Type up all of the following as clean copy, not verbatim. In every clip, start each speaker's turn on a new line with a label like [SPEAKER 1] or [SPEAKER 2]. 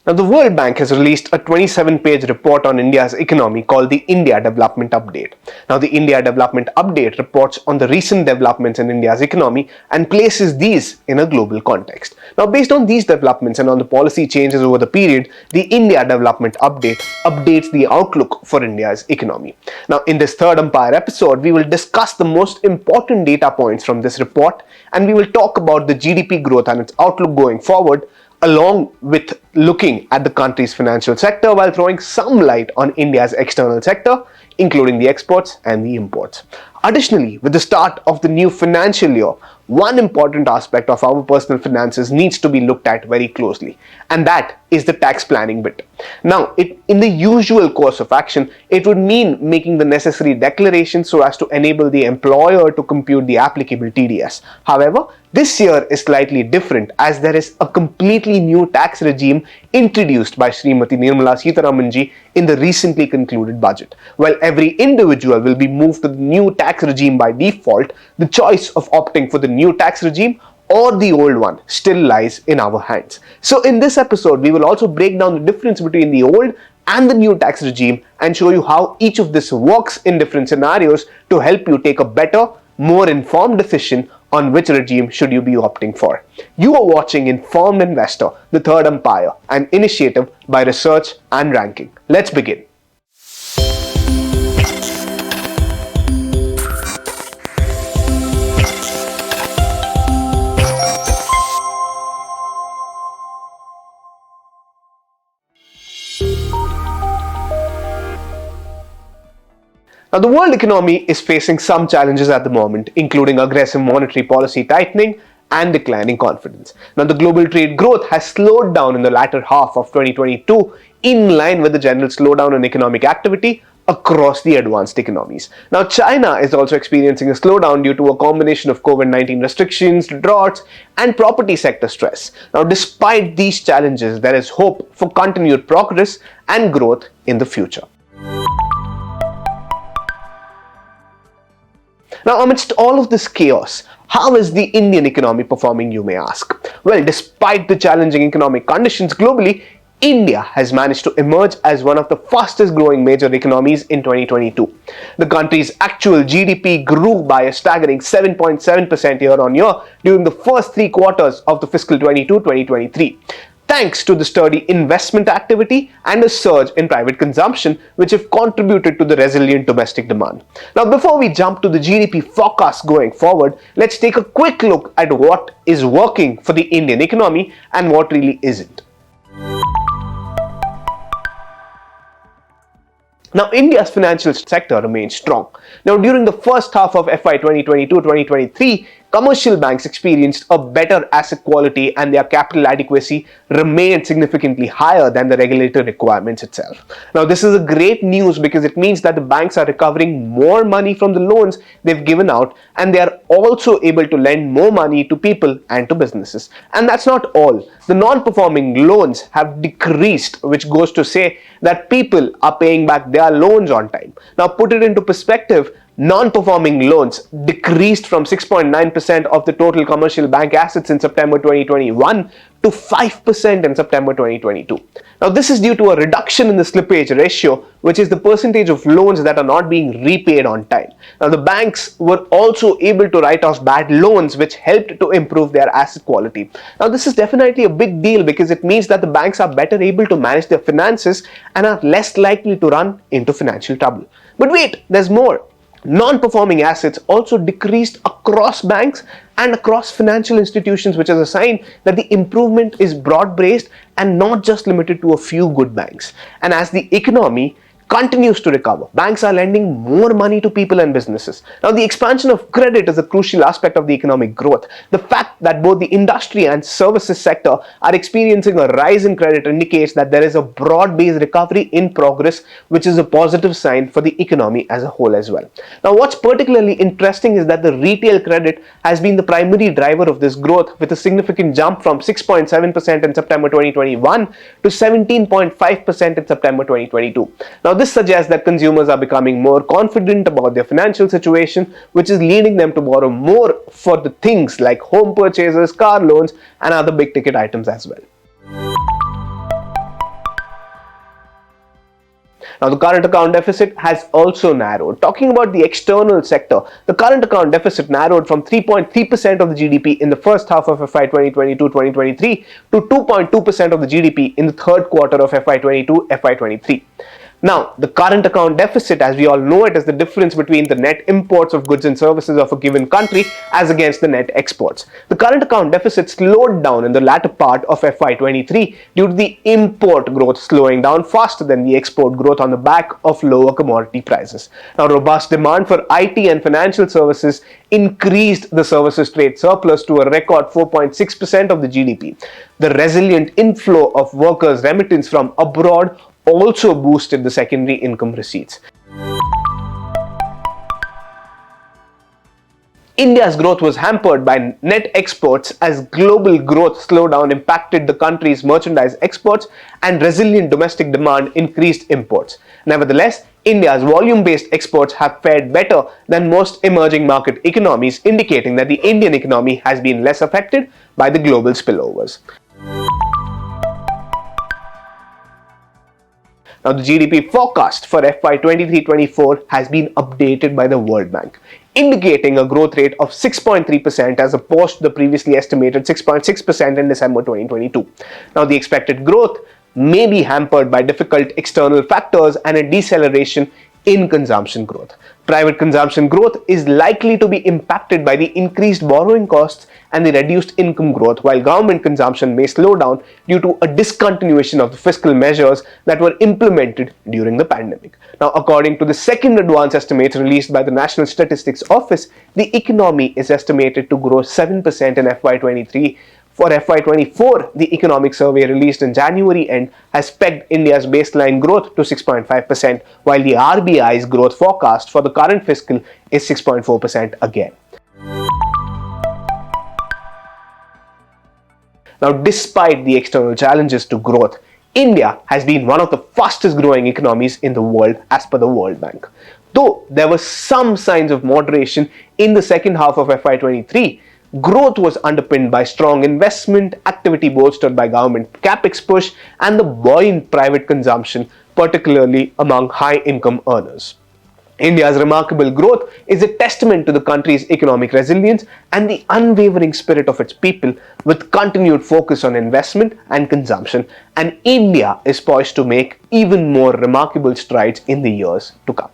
[SPEAKER 1] Now, the World Bank has released a 27-page report on India's economy called the India Development Update. Now, the India Development Update reports on the recent developments in India's economy and places these in a global context. Now, based on these developments and on the policy changes over the period, the India Development Update updates the outlook for India's economy. Now, in this Third Empire episode, we will discuss the most important data points from this report, and we will talk about the GDP growth and its outlook going forward, along with looking at the country's financial sector while throwing some light on India's external sector, including the exports and the imports. Additionally, with the start of the new financial year, one important aspect of our personal finances needs to be looked at very closely, and that is the tax planning bit. Now, in the usual course of action, it would mean making the necessary declarations so as to enable the employer to compute the applicable TDS. However, this year is slightly different as there is a completely new tax regime introduced by Srimati Nirmala Sitharamanji in the recently concluded budget. While every individual will be moved to the new tax regime by default, the choice of opting for the new tax regime or the old one still lies in our hands. So in this episode, we will also break down the difference between the old and the new tax regime and show you how each of this works in different scenarios to help you take a better, more informed decision on which regime should you be opting for. You are watching Informed Investor, the Third Empire, an initiative by Research and Ranking. Let's begin. Now, the world economy is facing some challenges at the moment, including aggressive monetary policy tightening and declining confidence. Now, the global trade growth has slowed down in the latter half of 2022, in line with the general slowdown in economic activity across the advanced economies. Now, China is also experiencing a slowdown due to a combination of COVID-19 restrictions, droughts, and property sector stress. Now, despite these challenges, there is hope for continued progress and growth in the future. Now, amidst all of this chaos, how is the Indian economy performing, you may ask? Well, despite the challenging economic conditions globally, India has managed to emerge as one of the fastest growing major economies in 2022. The country's actual GDP grew by a staggering 7.7% year on year during the first 3 quarters of the fiscal 22-2023. Thanks to the sturdy investment activity and a surge in private consumption, which have contributed to the resilient domestic demand. Now, before we jump to the GDP forecast going forward, let's take a quick look at what is working for the Indian economy and what really isn't. Now, India's financial sector remains strong. Now, during the first half of FY 2022-2023, commercial banks experienced a better asset quality and their capital adequacy remained significantly higher than the regulatory requirements itself. Now, this is a great news because it means that the banks are recovering more money from the loans they've given out, and they are also able to lend more money to people and to businesses. And that's not all. The non-performing loans have decreased, which goes to say that people are paying back their loans on time. Now, put it into perspective, non-performing loans decreased from 6.9% of the total commercial bank assets in September 2021 to 5% in September 2022. Now, this is due to a reduction in the slippage ratio, which is the percentage of loans that are not being repaid on time. Now, the banks were also able to write off bad loans, which helped to improve their asset quality. Now, this is definitely a big deal because it means that the banks are better able to manage their finances and are less likely to run into financial trouble. But wait, there's more. Non-performing assets also decreased across banks and across financial institutions, which is a sign that the improvement is broad-based and not just limited to a few good banks. And as the economy continues to recover, banks are lending more money to people and businesses. Now, the expansion of credit is a crucial aspect of the economic growth. The fact that both the industry and services sector are experiencing a rise in credit indicates that there is a broad-based recovery in progress, which is a positive sign for the economy as a whole as well. Now, what's particularly interesting is that the retail credit has been the primary driver of this growth, with a significant jump from 6.7% in September 2021 to 17.5% in September 2022. Now, this suggests that consumers are becoming more confident about their financial situation, which is leading them to borrow more for the things like home purchases, car loans, and other big ticket items as well. Now, the current account deficit has also narrowed. Talking about the external sector, the current account deficit narrowed from 3.3% of the GDP in the first half of FY 2022-2023 to 2.2% of the GDP in the third quarter of FY 22-FY 23. Now, the current account deficit, as we all know it, is the difference between the net imports of goods and services of a given country as against the net exports. The current account deficit slowed down in the latter part of FY23 due to the import growth slowing down faster than the export growth on the back of lower commodity prices. Now, robust demand for IT and financial services increased the services trade surplus to a record 4.6% of the GDP. The resilient inflow of workers' remittance from abroad also boosted the secondary income receipts. India's growth was hampered by net exports as global growth slowdown impacted the country's merchandise exports and resilient domestic demand increased imports. Nevertheless, India's volume-based exports have fared better than most emerging market economies, indicating that the Indian economy has been less affected by the global spillovers. Now, the GDP forecast for FY 23-24 has been updated by the World Bank, indicating a growth rate of 6.3% as opposed to the previously estimated 6.6% in December 2022. Now, the expected growth may be hampered by difficult external factors and a deceleration in consumption growth. Private consumption growth is likely to be impacted by the increased borrowing costs and the reduced income growth, while government consumption may slow down due to a discontinuation of the fiscal measures that were implemented during the pandemic. Now, according to the second advance estimate released by the National Statistics Office, the economy is estimated to grow 7% in FY23. For FY24, the economic survey released in January end has pegged India's baseline growth to 6.5%, while the RBI's growth forecast for the current fiscal is 6.4% again. Now, despite the external challenges to growth, India has been one of the fastest growing economies in the world as per the World Bank. Though there were some signs of moderation in the second half of FY23, growth was underpinned by strong investment, activity bolstered by government capex push, and the buoyant private consumption, particularly among high-income earners. India's remarkable growth is a testament to the country's economic resilience and the unwavering spirit of its people, with continued focus on investment and consumption, and India is poised to make even more remarkable strides in the years to come.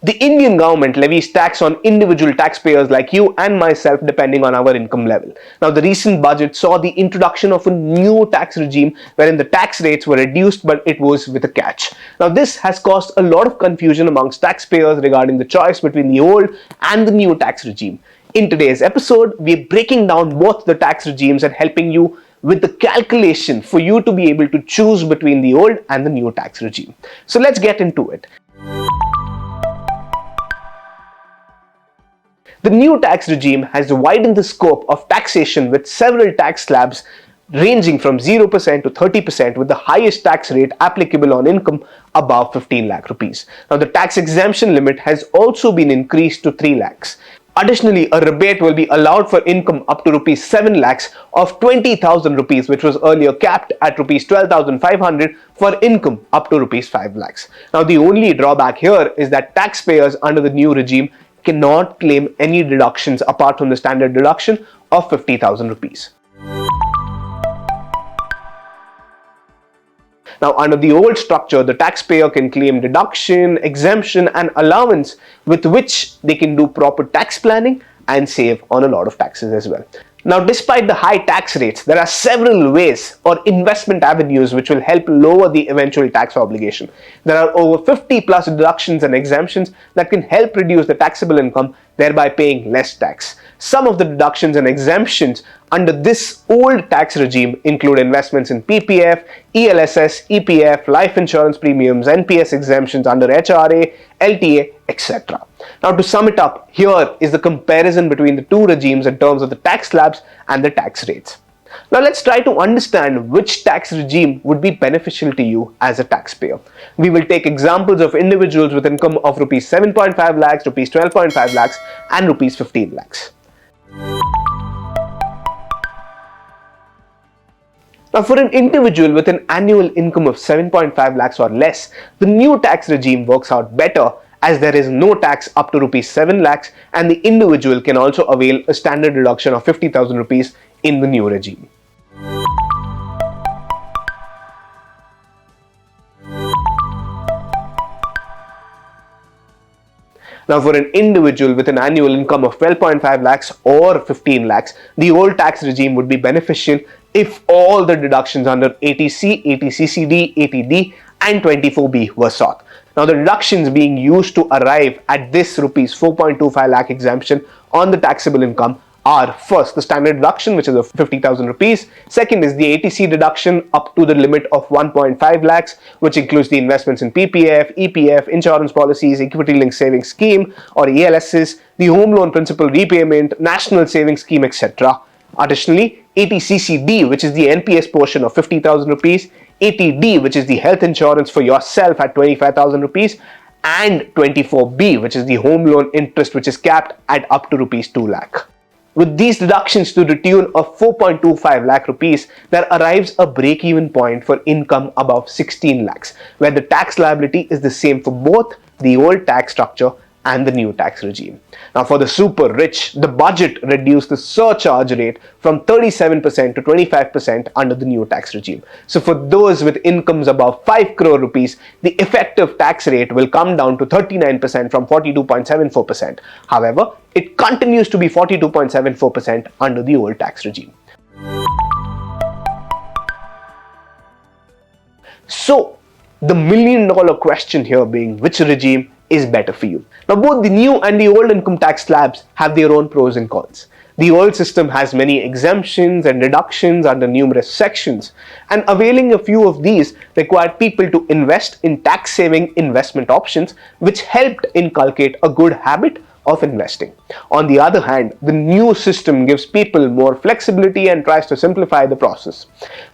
[SPEAKER 1] The Indian government levies tax on individual taxpayers like you and myself depending on our income level. Now, the recent budget saw the introduction of a new tax regime wherein the tax rates were reduced, but it was with a catch. Now, this has caused a lot of confusion amongst taxpayers regarding the choice between the old and the new tax regime. In today's episode, we're breaking down both the tax regimes and helping you with the calculation for you to be able to choose between the old and the new tax regime. So let's get into it. The new tax regime has widened the scope of taxation with several tax slabs ranging from 0% to 30%, with the highest tax rate applicable on income above 15 lakh rupees. Now, the tax exemption limit has also been increased to 3 lakhs. Additionally, a rebate will be allowed for income up to rupees 7 lakhs of 20,000 rupees, which was earlier capped at rupees 12,500 for income up to rupees 5 lakhs. Now, the only drawback here is that taxpayers under the new regime cannot claim any deductions apart from the standard deduction of 50,000 rupees. Now, under the old structure, the taxpayer can claim deduction, exemption, and allowance with which they can do proper tax planning and save on a lot of taxes as well. Now, despite the high tax rates, there are several ways or investment avenues which will help lower the eventual tax obligation. There are over 50 plus deductions and exemptions that can help reduce the taxable income, thereby paying less tax. Some of the deductions and exemptions under this old tax regime include investments in PPF, ELSS, EPF, life insurance premiums, NPS exemptions under HRA, LTA, etc. Now, to sum it up, here is the comparison between the two regimes in terms of the tax slabs and the tax rates. Now, let's try to understand which tax regime would be beneficial to you as a taxpayer. We will take examples of individuals with income of rupees 7.5 lakhs, rupees 12.5 lakhs, and rupees 15 lakhs. Now, for an individual with an annual income of 7.5 lakhs or less, the new tax regime works out better as there is no tax up to rupees 7 lakhs and the individual can also avail a standard deduction of 50,000 rupees in the new regime. Now, for an individual with an annual income of 12.5 lakhs or 15 lakhs, the old tax regime would be beneficial if all the deductions under 80C, 80CCD, 80D and 24B were sought. Now, the deductions being used to arrive at this rupees 4.25 lakh exemption on the taxable income are: first, the standard deduction, which is of 50,000 rupees. Second is the 80C deduction up to the limit of 1.5 lakhs, which includes the investments in PPF, EPF, insurance policies, equity linked savings scheme or ELSs, the home loan principal repayment, national savings scheme, etc. Additionally, 80CCD, which is the NPS portion of 50,000 rupees, 80D, which is the health insurance for yourself at 25,000 rupees, and 24B, which is the home loan interest, which is capped at up to rupees 2 lakh. With these deductions to the tune of 4.25 lakh rupees, there arrives a break-even point for income above 16 lakhs, where the tax liability is the same for both the old tax structure and the new tax regime. Now, for the super rich, the budget reduced the surcharge rate from 37% to 25% under the new tax regime. So, for those with incomes above 5 crore rupees, the effective tax rate will come down to 39% from 42.74%. However, it continues to be 42.74% under the old tax regime. So, the million-dollar question here being, which regime is better for you? Now, both the new and the old income tax slabs have their own pros and cons. The old system has many exemptions and deductions under numerous sections, and availing a few of these required people to invest in tax-saving investment options, which helped inculcate a good habit of investing. On the other hand, the new system gives people more flexibility and tries to simplify the process.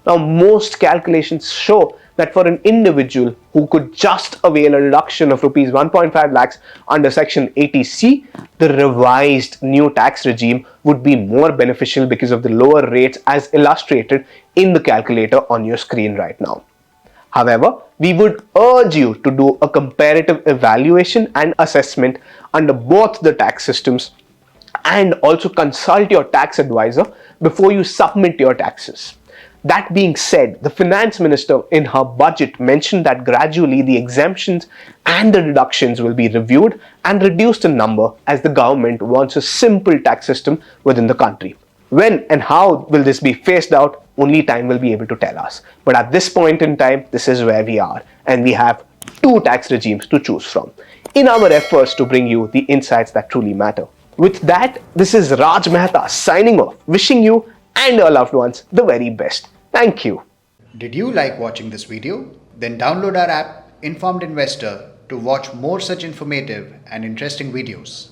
[SPEAKER 1] Now, most calculations show that for an individual who could just avail a deduction of rupees 1.5 lakhs under section 80C, the revised new tax regime would be more beneficial because of the lower rates as illustrated in the calculator on your screen right now. However, we would urge you to do a comparative evaluation and assessment under both the tax systems and also consult your tax advisor before you submit your taxes. That being said, the finance minister in her budget mentioned that gradually the exemptions and the deductions will be reviewed and reduced in number as the government wants a simple tax system within the country. When and how will this be phased out? Only time will be able to tell us. But at this point in time, this is where we are, and we have two tax regimes to choose from in our efforts to bring you the insights that truly matter. With that, this is Raj Mehta signing off, wishing you and your loved ones the very best. Thank you.
[SPEAKER 2] Did you like watching this video? Then download our app Informed Investor to watch more such informative and interesting videos.